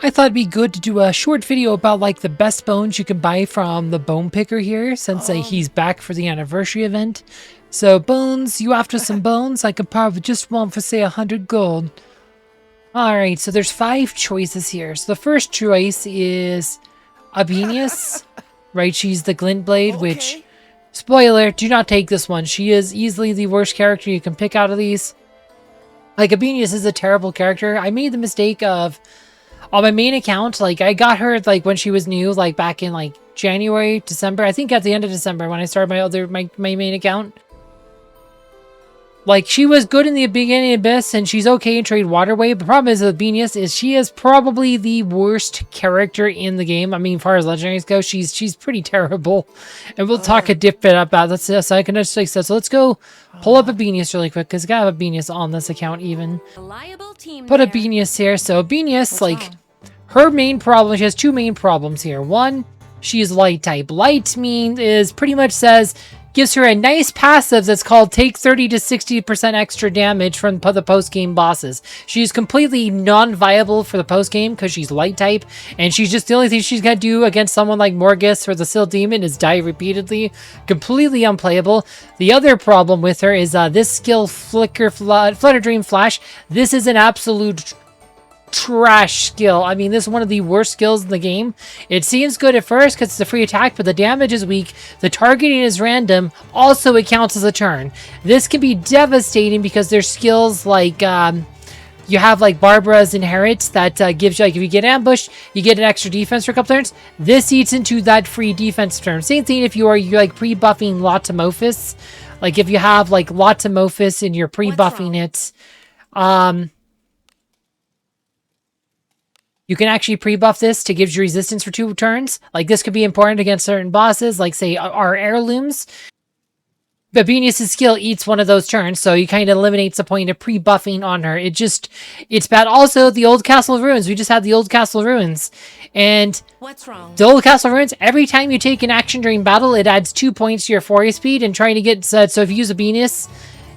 I thought it'd be good to do a short video about like the best bones you can buy from the bone picker here, since he's back for the anniversary event. So bones, you after some bones? I could probably just want for say 100 gold. Alright, so there's 5 choices here. So the first choice is Abenius, right? She's the glint blade, which, spoiler, do not take this one. She is easily the worst character you can pick out of these. Like, Abenius is a terrible character. I made the mistake of, on my main account, like, I got her, like, when she was new, like, back in, like, January, December. I think at the end of December when I started my main account. Like, she was good in the beginning of Abyss, and she's okay in Trade Waterway. But the problem is with Abenius is she is probably the worst character in the game. I mean, as far as legendaries go, she's pretty terrible. And we'll talk a bit about that. So I can just like so let's go pull up Abenius really quick, because I got Abenius on this account even. Put Abenius here. So Abenius, like, her main problem, she has 2 main problems here. One, she is light type. Light is pretty much gives her a nice passive that's called take 30 to 60% extra damage from the post-game bosses. She's completely non-viable for the post-game because she's light type, and she's just the only thing she's gonna do against someone like Morgus or the Sill Demon is die repeatedly. Completely unplayable. The other problem with her is this skill, Flutter Dream Flash. This is an absolute trash skill. I mean, this is one of the worst skills in the game. It seems good at first because it's a free attack, but the damage is weak. The targeting is random. Also, it counts as a turn. This can be devastating because there's skills like you have like Barbara's Inherit that gives you, like, if you get ambushed, you get an extra defense for a couple turns. This eats into that free defense turn. Same thing if you're like pre-buffing Lotomophis. Like if you have like Lotomophis and you're pre-buffing it, you can actually pre-buff this to give you resistance for 2 turns. Like, this could be important against certain bosses, like, say, our heirlooms. Abenius' skill eats one of those turns, so you kind of eliminates the point of pre-buffing on her. It's bad. Also, the Old Castle Ruins. We just had the Old Castle Ruins. And what's wrong? The Old Castle Ruins, every time you take an action during battle, it adds 2 points to your foray speed, and trying to get, so if you use Abenius,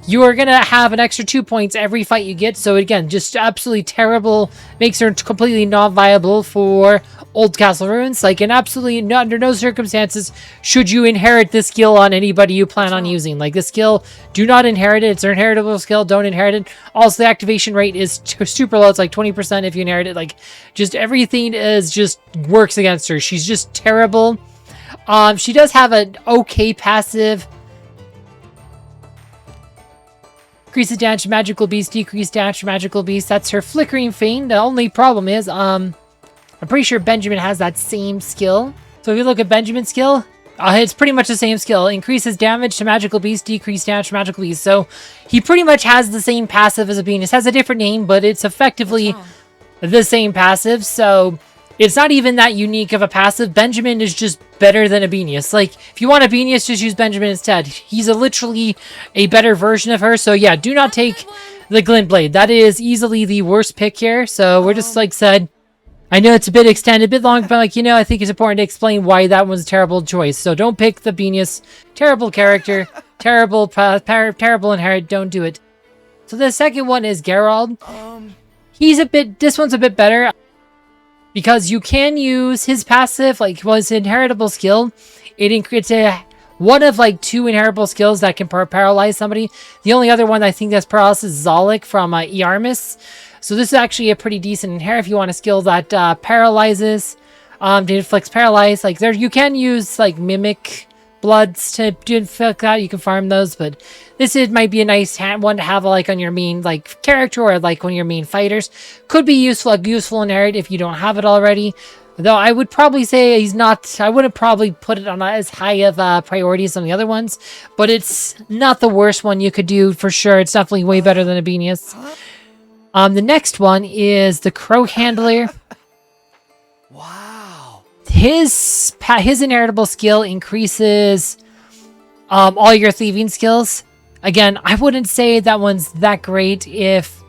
you are going to have an extra 2 points every fight you get. So again, just absolutely terrible. Makes her completely non-viable for Old Castle Ruins. Like, in absolutely under no circumstances should you inherit this skill on anybody you plan on using. Like, this skill, do not inherit it. It's an inheritable skill. Don't inherit it. Also, the activation rate is super low. It's like 20% if you inherit it. Like, just everything just works against her. She's just terrible. She does have an okay passive. Increases damage to magical beast, decrease damage to magical beast. That's her Flickering Feign. The only problem is, I'm pretty sure Benjamin has that same skill. So if you look at Benjamin's skill, it's pretty much the same skill. Increases damage to magical beast, decrease damage to magical beast. So he pretty much has the same passive as Abenius. Has a different name, but it's effectively the same passive. So it's not even that unique of a passive. Benjamin is just better than Abenius. Like, if you want Abenius, just use Benjamin instead. He's literally a better version of her. So yeah, do not take the Glint Blade. That is easily the worst pick here. So we're just like said, I know it's a bit extended, a bit long, but like, I think it's important to explain why that one's a terrible choice. So don't pick the Abenius. Terrible character. Terrible terrible inherit. Don't do it. So the second one is Gerald. This one's a bit better. Because you can use his passive, like, his inheritable skill. It's one of, like, 2 inheritable skills that can paralyze somebody. The only other one I think that's paralysis is Zolek from Earmus. So this is actually a pretty decent inherit if you want a skill that paralyzes, to inflict paralyze. Like, you can use, like, Mimic Bloods to inflict that. You can farm those, but this might be a nice one to have, like, on your main, like, character or, like, one of your main fighters. Could be useful inherit if you don't have it already. Though I would probably say he's not, I wouldn't probably put it on as high of priority as some of the other ones, but it's not the worst one you could do for sure. It's definitely way better than Abenius. The next one is the Crow Handler. Wow. His inheritable skill increases all your thieving skills. Again, I wouldn't say that one's that great if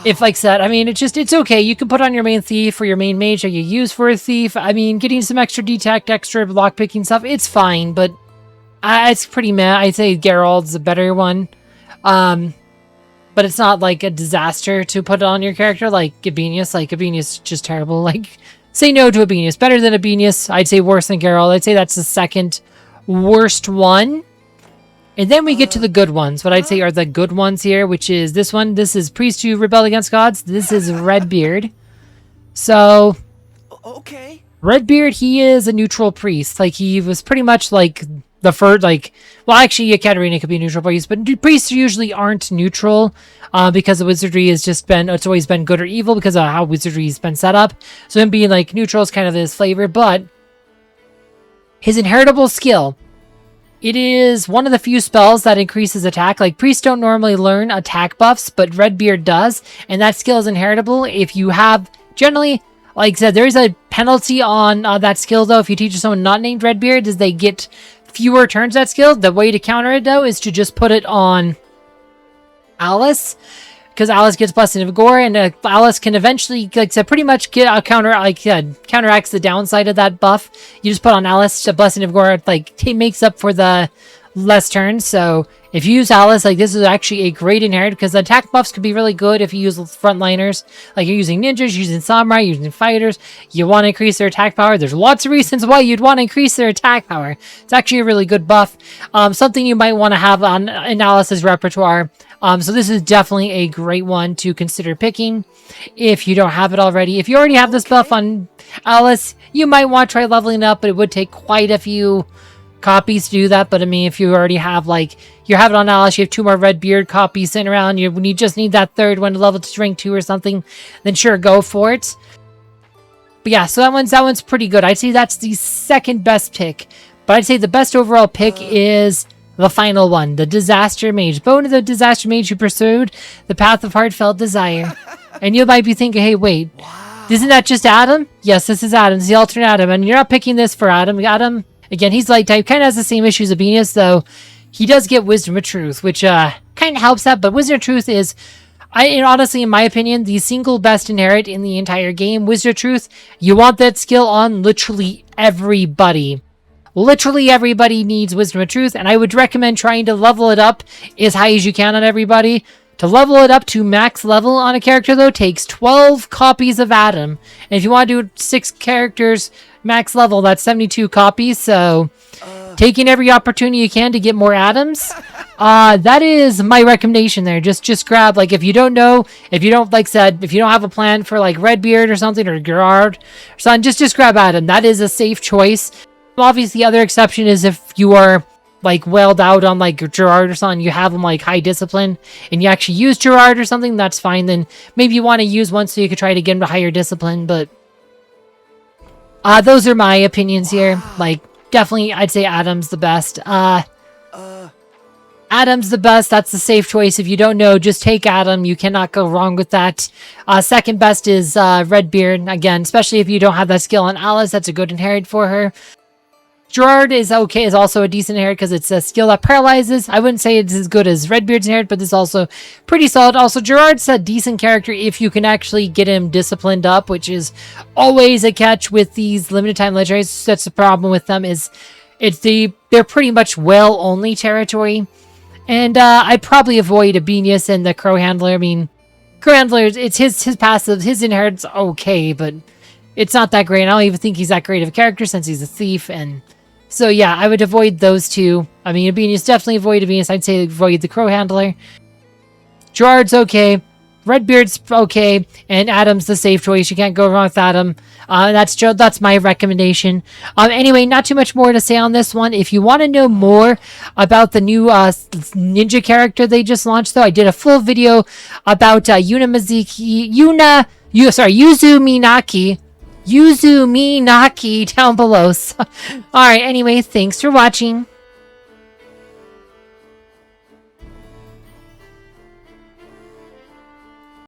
like I said, I mean, it's okay. You can put on your main thief or your main mage that you use for a thief. I mean, getting some extra detect, extra lockpicking stuff, it's fine, but it's pretty meh. I'd say Gerald's a better one. but it's not like a disaster to put on your character like Abenius. Like Abenius is just terrible. Like, say no to Abenius. Better than Abenius. I'd say worse than Geralt. I'd say that's the second worst one. And then we get to the good ones. What I'd say are the good ones here, which is this one. This is Priest who rebel against gods. This is Redbeard. So, Okay. Redbeard, he is a neutral priest. Like, he was pretty much like the first, like, well, actually, Kathrine could be a neutral priest, but priests usually aren't neutral because the wizardry has just been, it's always been good or evil because of how wizardry's been set up. So him being like neutral is kind of his flavor, but his inheritable skill, it is one of the few spells that increases attack. Like, priests don't normally learn attack buffs, but Redbeard does, and that skill is inheritable. If you have, generally, like I said, there is a penalty on that skill, though. If you teach someone not named Redbeard, is they get fewer turns that skill. The way to counter it, though, is to just put it on Alice, because Alice gets Blessing of Gore, and Alice can eventually, like I said, pretty much get a counteracts the downside of that buff. You just put on Alice, the Blessing of Gore, like, makes up for the less turns. So if you use Alice, like, this is actually a great inherit, because the attack buffs could be really good if you use frontliners. Like, you're using ninjas, using samurai, using fighters. You want to increase their attack power. There's lots of reasons why you'd want to increase their attack power. It's actually a really good buff. Something you might want to have in Alice's repertoire. So this is definitely a great one to consider picking if you don't have it already. If you already have this buff on Alice, you might want to try leveling up, but it would take quite a few copies to do that. But I mean, if you already have, like, you have it on Alice, you have 2 more Redbeard copies sitting around, you just need that third one to level to rank 2 or something, then sure, go for it. But yeah, so that one's pretty good. I'd say that's the second best pick, but I'd say the best overall pick is the final one, the Disaster Mage. Bone of the Disaster Mage who pursued the path of heartfelt desire. And you might be thinking, hey, wait, isn't that just Adam? Yes, this is Adam. This is the alternate Adam, and you're not picking this for Adam. Adam, again, he's light type, kind of has the same issues as Abenius, though he does get Wisdom of Truth, which kind of helps that, but Wisdom of Truth is, honestly, in my opinion, the single best inherit in the entire game. Wisdom of Truth, you want that skill on literally everybody. Literally everybody needs Wisdom of Truth, and I would recommend trying to level it up as high as you can on everybody. To level it up to max level on a character, though, takes 12 copies of Adam. And if you want to do 6 characters max level, that's 72 copies, so taking every opportunity you can to get more Adams, that is my recommendation there. Just grab, like, if you don't know, if you don't, like said, if you don't have a plan for, like, Redbeard or something, or Gerard or something, just grab Adam. That is a safe choice. Obviously, the other exception is if you are, like, wailed out on, like, Gerard or something, you have him, like, high discipline, and you actually use Gerard or something, that's fine. Then maybe you want to use one so you could try to get him to higher discipline, but those are my opinions here. Like, definitely, I'd say Adam's the best. Adam's the best. That's the safe choice. If you don't know, just take Adam. You cannot go wrong with that. Second best is Redbeard. Again, especially if you don't have that skill on Alice, that's a good inherit for her. Gerard is okay, is also a decent inherit because it's a skill that paralyzes. I wouldn't say it's as good as Redbeard's inherit, but it's also pretty solid. Also, Gerard's a decent character if you can actually get him disciplined up, which is always a catch with these limited time legendaries. That's the problem with them, is they're pretty much well-only territory. And I'd probably avoid Abenius and the Crow Handler. I mean, Crow Handler, it's his passive, his inherit's okay, but it's not that great. I don't even think he's that great of a character since he's a thief, and so yeah, I would avoid those two. I mean, Abenius, definitely avoid Abenius. I'd say avoid the Crow Handler. Gerard's okay. Redbeard's okay. And Adam's the safe choice. You can't go wrong with Adam. That's my recommendation. Anyway, not too much more to say on this one. If you want to know more about the new ninja character they just launched, though, I did a full video about Yuzu Minaki down below. So, alright, anyway, thanks for watching.